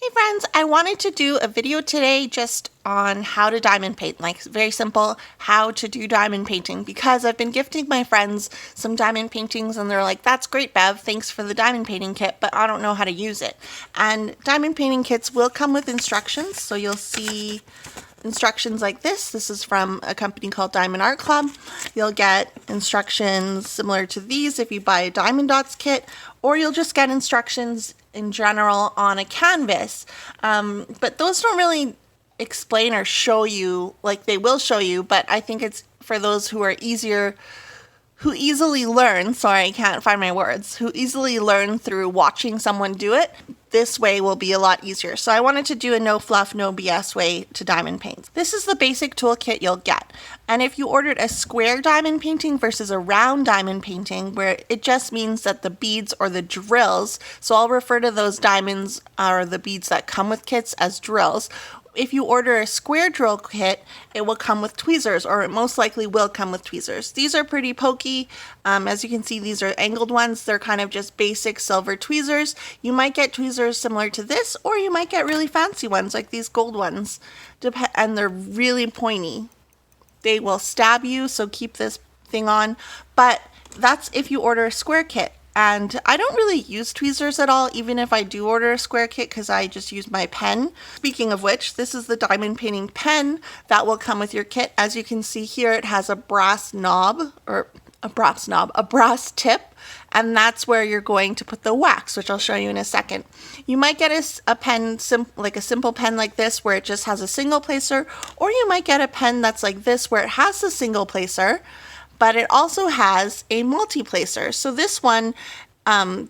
Hey friends, I wanted to do a video today just on how to diamond paint, like very simple how to do diamond painting, because I've been gifting my friends some diamond paintings and they're like, that's great Bev, thanks for the diamond painting kit, but I don't know how to use it. And diamond painting kits will come with instructions, so you'll see instructions like this. This is from a company called Diamond Art Club. You'll get instructions similar to these if you buy a Diamond Dots kit, or you'll just get instructions in general on a canvas. But those don't really explain or show you, like they will show you, but I think it's for those who easily learn, sorry, I can't find my words, who easily learn through watching someone do it. This way will be a lot easier. So I wanted to do a no fluff, no BS way to diamond paint. This is the basic toolkit you'll get. And if you ordered a square diamond painting versus a round diamond painting, where it just means that the beads or the drills, so I'll refer to those diamonds or the beads that come with kits as drills. If you order a square drill kit, it will come with tweezers, or it most likely will come with tweezers. These are pretty pokey. As you can see, these are angled ones. They're kind of just basic silver tweezers. You might get tweezers similar to this, or you might get really fancy ones like these gold ones. And they're really pointy. They will stab you, so keep this thing on. But that's if you order a square kit. And I don't really use tweezers at all, even if I do order a square kit, because I just use my pen. Speaking of which, this is the diamond painting pen that will come with your kit. As you can see here, it has a brass knob, or a brass tip, and that's where you're going to put the wax, which I'll show you in a second. You might get a pen, like a simple pen like this, where it just has a single placer, or you might get a pen that's like this, where it has a single placer, but it also has a multi-placer. So this one,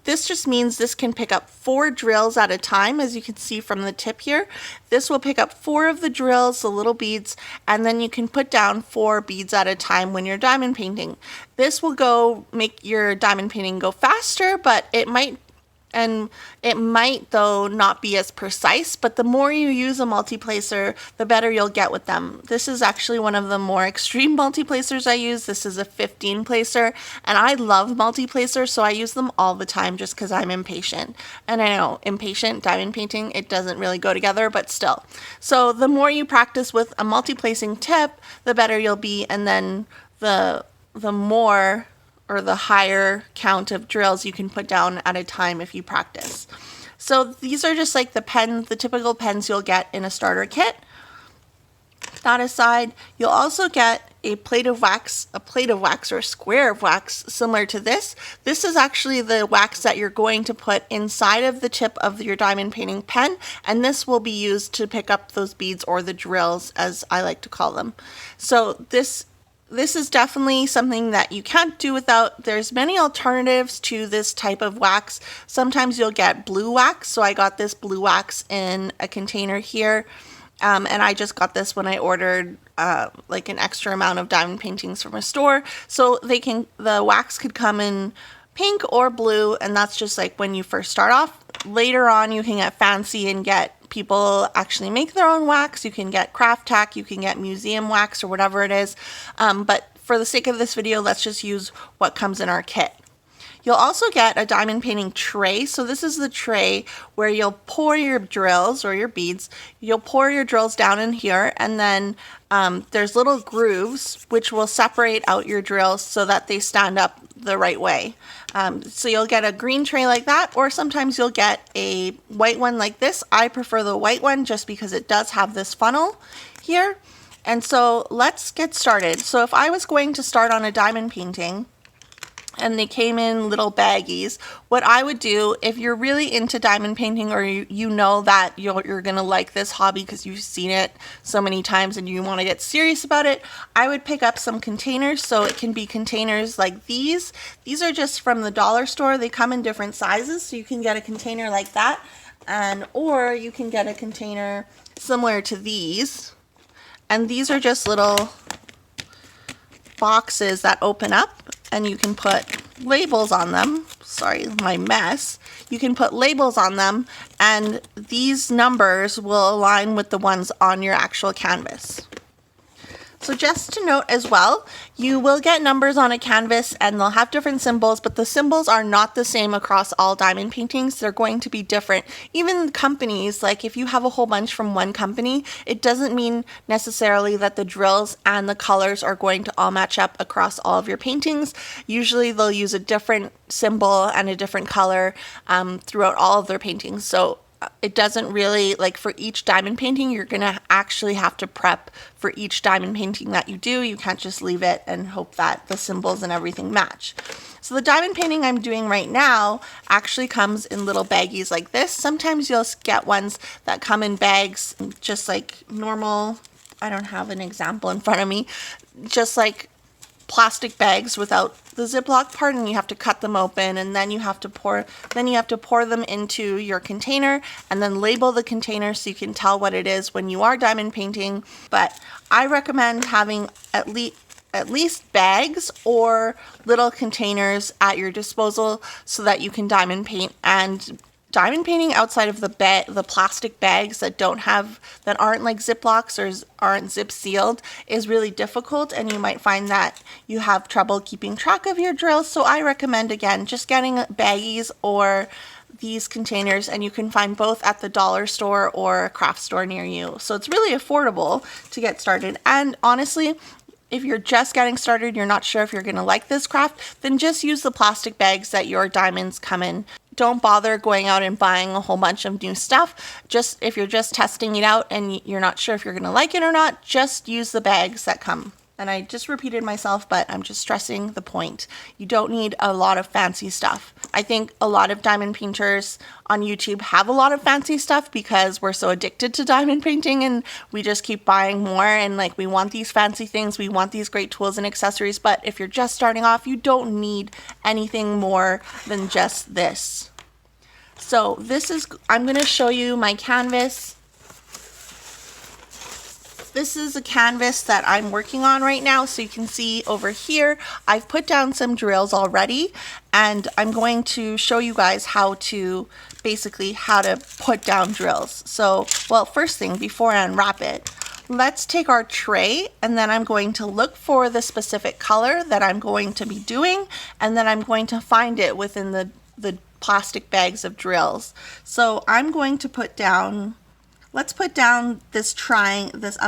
this just means this can pick up 4 drills at a time, as you can see from the tip here. This will pick up 4 of the drills, the little beads, and then you can put down 4 beads at a time when you're diamond painting. This will make your diamond painting go faster, but it might though not be as precise, but the more you use a multi-placer, the better you'll get with them. This is actually one of the more extreme multi-placers I use. This is a 15 placer, and I love multi-placers, so I use them all the time just because I'm impatient. And I know, impatient, diamond painting, it doesn't really go together, but still. So the more you practice with a multi-placing tip, the better you'll be, and then the more or the higher count of drills you can put down at a time if you practice. So these are just like the typical pens you'll get in a starter kit. That aside, you'll also get a plate of wax or a square of wax similar to this. This is actually the wax that you're going to put inside of the tip of your diamond painting pen, and this will be used to pick up those beads, or the drills as I like to call them. So this is definitely something that you can't do without. There's many alternatives to this type of wax. Sometimes you'll get blue wax. So I got this blue wax in a container here. And I just got this when I ordered like an extra amount of diamond paintings from a store. So the wax could come in pink or blue, and that's just like when you first start off. Later on, you can get fancy and get people actually make their own wax. You can get craft tack, you can get museum wax, or whatever it is. But for the sake of this video, let's just use what comes in our kit. You'll also get a diamond painting tray. So this is the tray where you'll pour your drills or your beads. You'll pour your drills down in here, and then there's little grooves which will separate out your drills so that they stand up the right way. So you'll get a green tray like that, or sometimes you'll get a white one like this. I prefer the white one just because it does have this funnel here. And so let's get started. So if I was going to start on a diamond painting, and they came in little baggies, what I would do, if you're really into diamond painting, or you know that you're gonna like this hobby because you've seen it so many times and you want to get serious about it, I would pick up some containers. So it can be containers like these. These are just from the dollar store. They come in different sizes, so you can get a container like that, or you can get a container similar to these. And these are just little boxes that open up, and you can put labels on them. Sorry, my mess. You can put labels on them, and these numbers will align with the ones on your actual canvas. So just to note as well, you will get numbers on a canvas and they'll have different symbols, but the symbols are not the same across all diamond paintings. They're going to be different. Even companies, like if you have a whole bunch from one company, it doesn't mean necessarily that the drills and the colors are going to all match up across all of your paintings. Usually they'll use a different symbol and a different color throughout all of their paintings. So it doesn't really, like for each diamond painting, you're going to actually have to prep for each diamond painting that you do. You can't just leave it and hope that the symbols and everything match. So the diamond painting I'm doing right now actually comes in little baggies like this. Sometimes you'll get ones that come in bags, just like normal. I don't have an example in front of me, just like plastic bags without the Ziploc part, and you have to cut them open, and then you have to pour them into your container and then label the container so you can tell what it is when you are diamond painting. But I recommend having at least bags or little containers at your disposal so that you can diamond paint. And diamond painting outside of the plastic bags that aren't like Ziplocs or aren't zip sealed is really difficult, and you might find that you have trouble keeping track of your drills. So I recommend, again, just getting baggies or these containers, and you can find both at the dollar store or a craft store near you. So it's really affordable to get started. And honestly, if you're just getting started, you're not sure if you're going to like this craft, then just use the plastic bags that your diamonds come in. Don't bother going out and buying a whole bunch of new stuff. Just if you're just testing it out and you're not sure if you're going to like it or not, just use the bags that come. And I just repeated myself, but I'm just stressing the point. You don't need a lot of fancy stuff. I think a lot of diamond painters on YouTube have a lot of fancy stuff because we're so addicted to diamond painting and we just keep buying more, and like we want these fancy things, we want these great tools and accessories. But if you're just starting off, you don't need anything more than just this. So I'm going to show you my canvas. This is a canvas that I'm working on right now. So you can see over here, I've put down some drills already, and I'm going to show you guys how to put down drills. So, well, first thing, before I unwrap it, let's take our tray, and then I'm going to look for the specific color that I'm going to be doing, and then I'm going to find it within the plastic bags of drills. So I'm going to put down, let's put down this Let's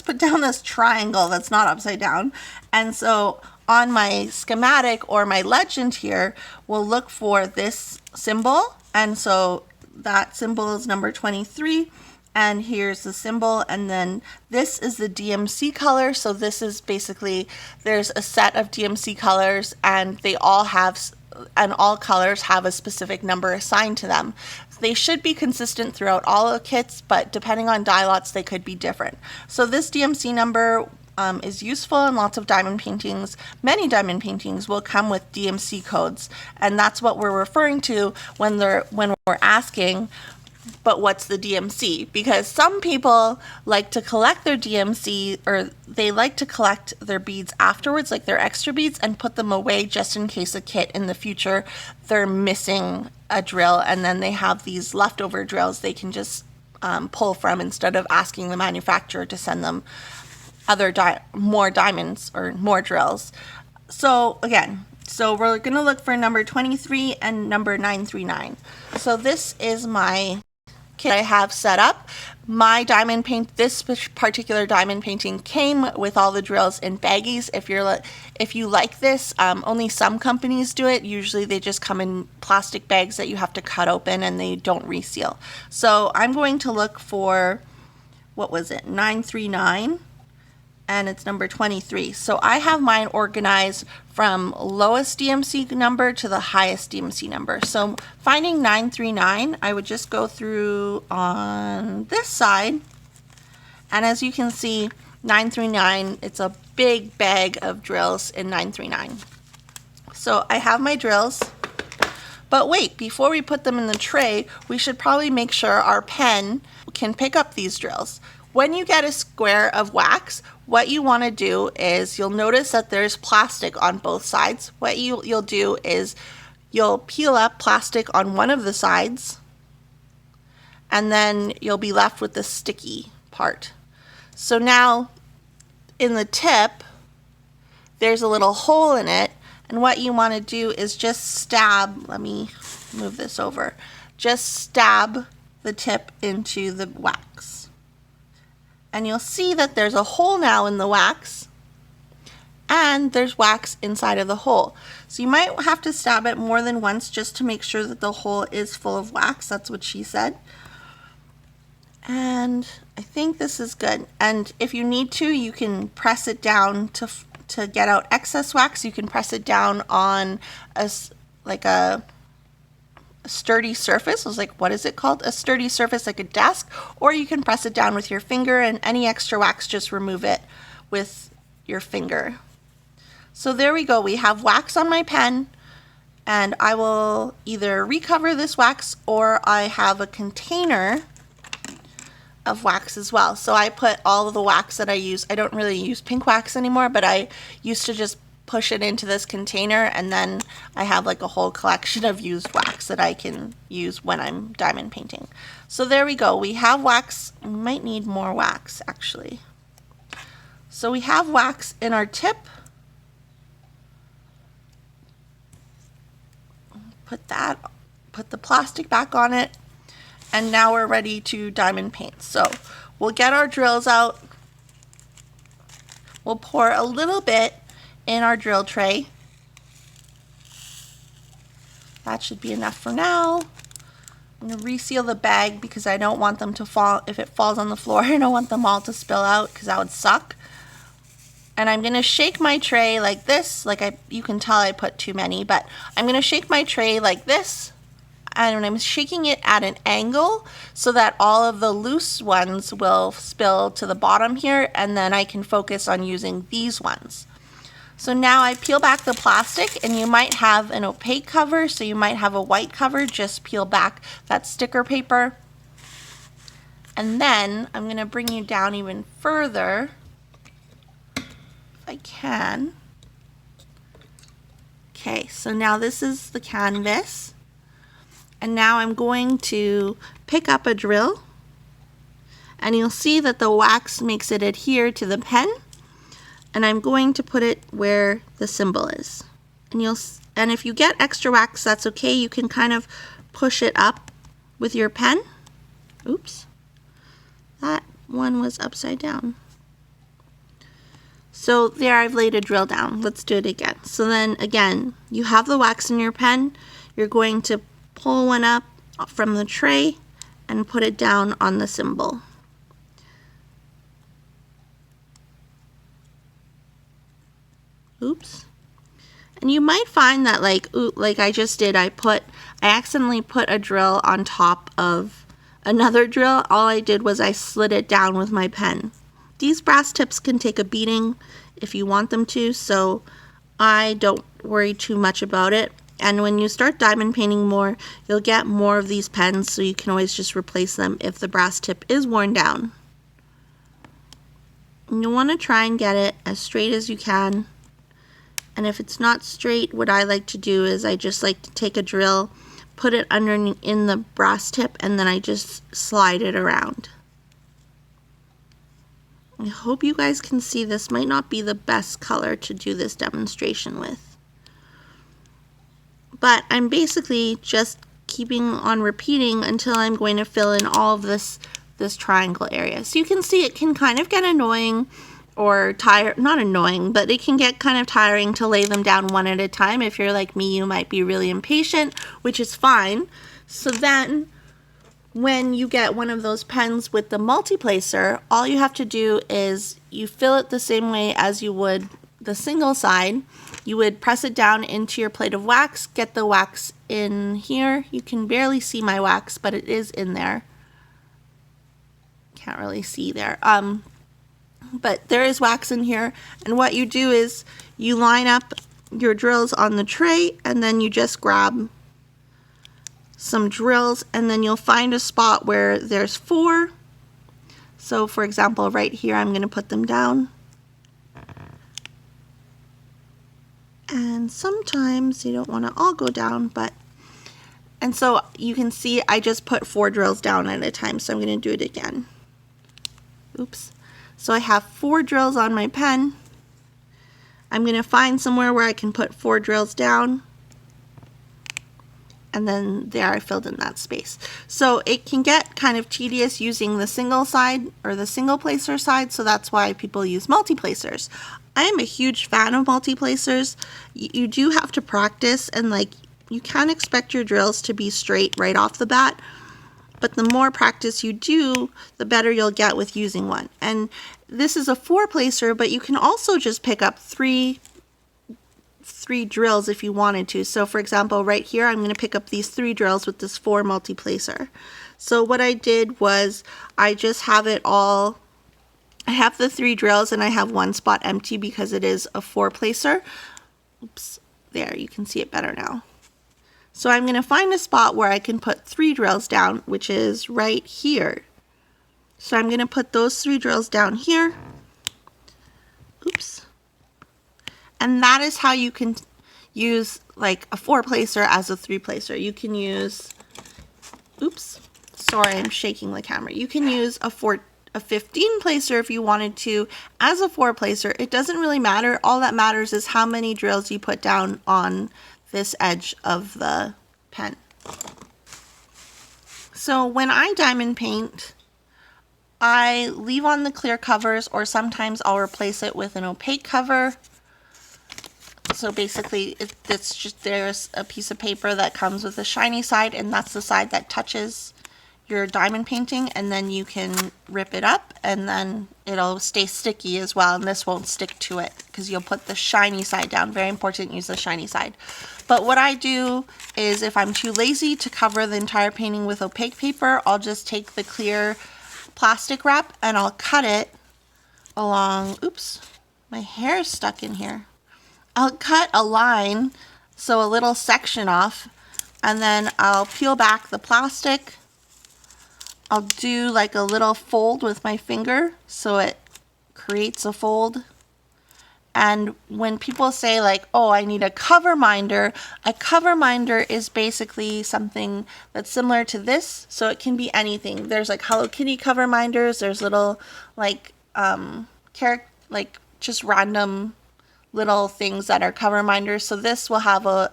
put down this triangle that's not upside down. And so on my schematic or my legend here, we'll look for this symbol. And so that symbol is number 23. And here's the symbol, and then this is the DMC color. So this is basically, there's a set of DMC colors, and all colors have a specific number assigned to them. They should be consistent throughout all the kits, but depending on die lots, they could be different. So this DMC number is useful in lots of diamond paintings. Many diamond paintings will come with DMC codes, and that's what we're referring to when we're asking, but what's the DMC? Because some people like to collect their DMC, or they like to collect their beads afterwards, like their extra beads, and put them away just in case a kit in the future they're missing a drill, and then they have these leftover drills they can just pull from instead of asking the manufacturer to send them more diamonds or more drills. So again, we're going to look for number 23 and number 939. So this is my kit I have set up. This particular diamond painting came with all the drills in baggies. If you like this, only some companies do it. Usually they just come in plastic bags that you have to cut open and they don't reseal. So I'm going to look for, 939, and it's number 23. So I have mine organized from lowest DMC number to the highest DMC number. So finding 939, I would just go through on this side, and as you can see, 939, it's a big bag of drills in 939. So I have my drills, but wait, before we put them in the tray, we should probably make sure our pen can pick up these drills. When you get a square of wax, what you want to do is, you'll notice that there's plastic on both sides. What you'll do is you'll peel up plastic on one of the sides, and then you'll be left with the sticky part. So now in the tip, there's a little hole in it, and what you want to do is just stab, let me move this over, just stab the tip into the wax. And you'll see that there's a hole now in the wax, and there's wax inside of the hole. So you might have to stab it more than once just to make sure that the hole is full of wax. That's what she said. And I think this is good. And if you need to, you can press it down to get out excess wax. You can press it down on a sturdy surface. I was like, what is it called? A sturdy surface like a desk. Or you can press it down with your finger, and any extra wax, just remove it with your finger. So there we go. We have wax on my pen, and I will either recover this wax, or I have a container of wax as well. So I put all of the wax that I use. I don't really use pink wax anymore, but I used to just push it into this container, and then I have like a whole collection of used wax that I can use when I'm diamond painting. So there we go. We have wax. We might need more wax actually. So we have wax in our tip. Put the plastic back on it, and now we're ready to diamond paint. So we'll get our drills out. We'll pour a little bit in our drill tray. That should be enough for now. I'm going to reseal the bag because I don't want them to fall. If it falls on the floor, I don't want them all to spill out because that would suck. And I'm going to shake my tray like this. You can tell I put too many, but I'm going to shake my tray like this. And I'm shaking it at an angle so that all of the loose ones will spill to the bottom here, and then I can focus on using these ones. So now I peel back the plastic, and you might have an opaque cover, so you might have a white cover. Just peel back that sticker paper. And then I'm going to bring you down even further, if I can. Okay, so now this is the canvas. And now I'm going to pick up a drill, and you'll see that the wax makes it adhere to the pen, and I'm going to put it where the symbol is. And if you get extra wax, that's okay. You can kind of push it up with your pen. Oops, that one was upside down. So there, I've laid a drill down. Let's do it again. So then again, you have the wax in your pen. You're going to pull one up from the tray and put it down on the symbol. Oops. And you might find that like I just did, I accidentally put a drill on top of another drill. All I did was I slid it down with my pen. These brass tips can take a beating if you want them to, so I don't worry too much about it. And when you start diamond painting more, you'll get more of these pens, so you can always just replace them if the brass tip is worn down. And you want to try and get it as straight as you can. And if it's not straight, what I like to do is I just like to take a drill, put it underneath in the brass tip, and then I just slide it around. I hope you guys can see this might not be the best color to do this demonstration with. But I'm basically just keeping on repeating until I'm going to fill in all of this triangle area. So you can see it can kind of get annoying or not annoying, but it can get kind of tiring to lay them down one at a time. If you're like me, you might be really impatient, which is fine. So then when you get one of those pens with the multi-placer, all you have to do is you fill it the same way as you would the single side. You would press it down into your plate of wax, get the wax in here. You can barely see my wax, but it is in there. Can't really see there. But there is wax in here, and what you do is you line up your drills on the tray, and then you just grab some drills, and then you'll find a spot where there's 4. So for example, right here, I'm going to put them down. And sometimes you don't want to all go down, and so you can see I just put 4 drills down at a time, so I'm going to do it again. Oops. So I have 4 drills on my pen. I'm going to find somewhere where I can put 4 drills down. And then there I filled in that space. So it can get kind of tedious using the single side or the single placer side, so that's why people use multi-placers. I am a huge fan of multi-placers. You do have to practice, and like you can't expect your drills to be straight right off the bat, but the more practice you do, the better you'll get with using one. And this is a 4 placer, but you can also just pick up three drills if you wanted to. So for example, right here, I'm going to pick up these 3 drills with this 4 multi-placer. So what I did was I just have it all, I have the 3 drills and I have 1 spot empty because it is a 4 placer. Oops, there, you can see it better now. So I'm going to find a spot where I can put 3 drills down, which is right here. So I'm going to put those 3 drills down here. Oops. And that is how you can use like a 4 placer as a 3 placer. You can use, oops, sorry, I'm shaking the camera. You can use a 15 placer if you wanted to as a 4 placer. It doesn't really matter. All that matters is how many drills you put down on this edge of the pen. So when I diamond paint, I leave on the clear covers, or sometimes I'll replace it with an opaque cover. So basically, it's just, there's a piece of paper that comes with a shiny side, and that's the side that touches your diamond painting, and then you can rip it up, and then it'll stay sticky as well, and this won't stick to it because you'll put the shiny side down. Very important, use the shiny side. But what I do is, if I'm too lazy to cover the entire painting with opaque paper, I'll just take the clear plastic wrap and I'll cut it along, oops, my hair is stuck in here. I'll cut a line, so a little section off, and then I'll peel back the plastic. I'll do like a little fold with my finger so it creates a fold. And when people say like, oh, I need a cover minder is basically something that's similar to this. So it can be anything. There's like Hello Kitty cover minders. There's little like just random little things that are cover minders. So this will have a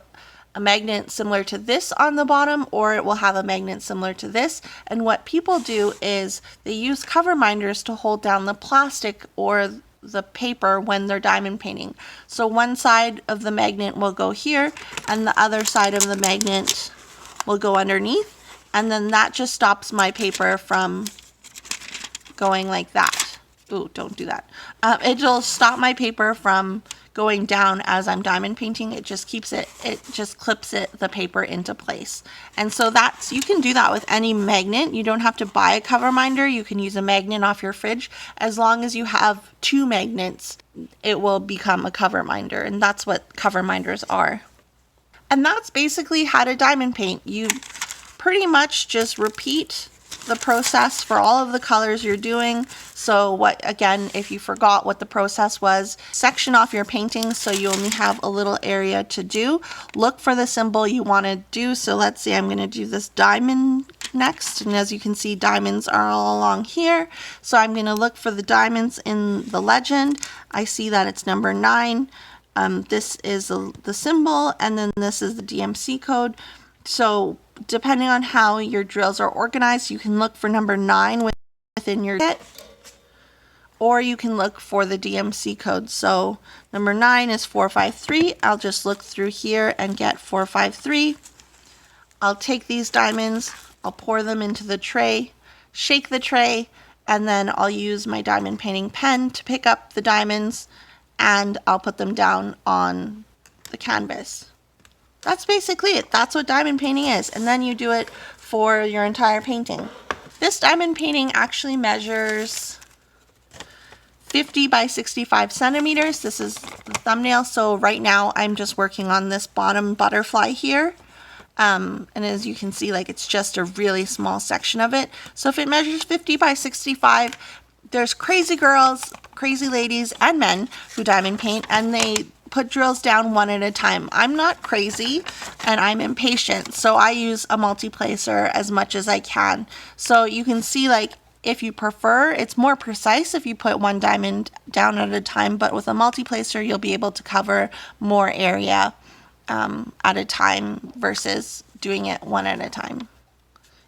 magnet similar to this on the bottom, or it will have a magnet similar to this. And what people do is they use cover minders to hold down the plastic or the paper when they're diamond painting. So one side of the magnet will go here and the other side of the magnet will go underneath, and then that just stops my paper from going like that. Ooh, don't do that. It'll stop my paper from going down as I'm diamond painting. It just keeps it, just clips the paper into place. And so that's, you can do that with any magnet. You don't have to buy a cover minder. You can use a magnet off your fridge. As long as you have 2 magnets, it will become a cover minder. And that's what cover minders are. And that's basically how to diamond paint. You pretty much just repeat the process for all of the colors you're doing. So what, again, if you forgot what the process was, section off your painting so you only have a little area to do. Look for the symbol you want to do. So let's see, I'm going to do this diamond next, and as you can see, diamonds are all along here. So I'm going to look for the diamonds in the legend. I see that it's number 9. This is the symbol, and then this is the DMC code. So depending on how your drills are organized, you can look for number 9 within your kit, or you can look for the DMC code. So number 9 is 453. I'll just look through here and get 453. I'll take these diamonds, I'll pour them into the tray, shake the tray, and then I'll use my diamond painting pen to pick up the diamonds, and I'll put them down on the canvas. That's basically it. That's what diamond painting is. And then you do it for your entire painting. This diamond painting actually measures 50 by 65 centimeters. This is the thumbnail. So right now I'm just working on this bottom butterfly here. And as you can see, like, it's just a really small section of it. So if it measures 50 by 65, there's crazy girls, crazy ladies, and men who diamond paint, and they put drills down one at a time. I'm not crazy and I'm impatient, so I use a multi-placer as much as I can. So you can see, like, if you prefer. It's more precise if you put one diamond down at a time, but with a multi-placer, you'll be able to cover more area at a time versus doing it one at a time.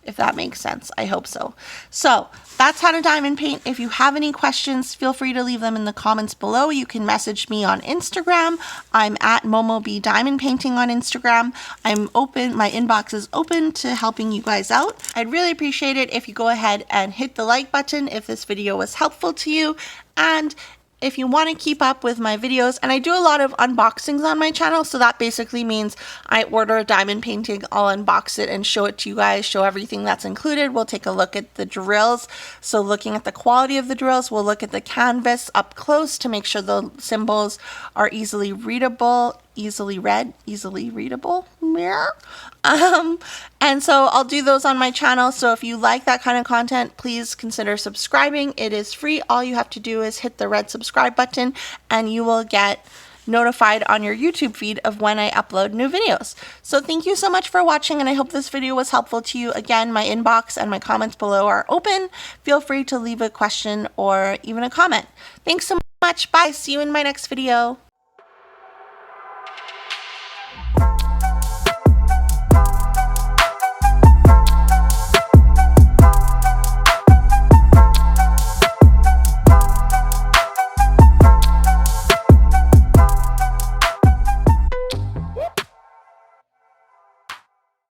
If that makes sense. I hope so. So that's how to diamond paint. If you have any questions, feel free to leave them in the comments below. You can message me on Instagram. I'm at MomoB Diamond Painting on Instagram. I'm open. My inbox is open to helping you guys out. I'd really appreciate it if you go ahead and hit the like button if this video was helpful to you. And if you want to keep up with my videos, and I do a lot of unboxings on my channel, so that basically means I order a diamond painting, I'll unbox it and show it to you guys, show everything that's included. We'll take a look at the drills. So looking at the quality of the drills, we'll look at the canvas up close to make sure the symbols are easily readable, easily read, easily readable. Yeah. And so I'll do those on my channel. So if you like that kind of content, please consider subscribing. It is free. All you have to do is hit the red subscribe button and you will get notified on your YouTube feed of when I upload new videos. So thank you so much for watching, and I hope this video was helpful to you. Again, my inbox and my comments below are open. Feel free to leave a question or even a comment. Thanks so much. Bye. See you in my next video.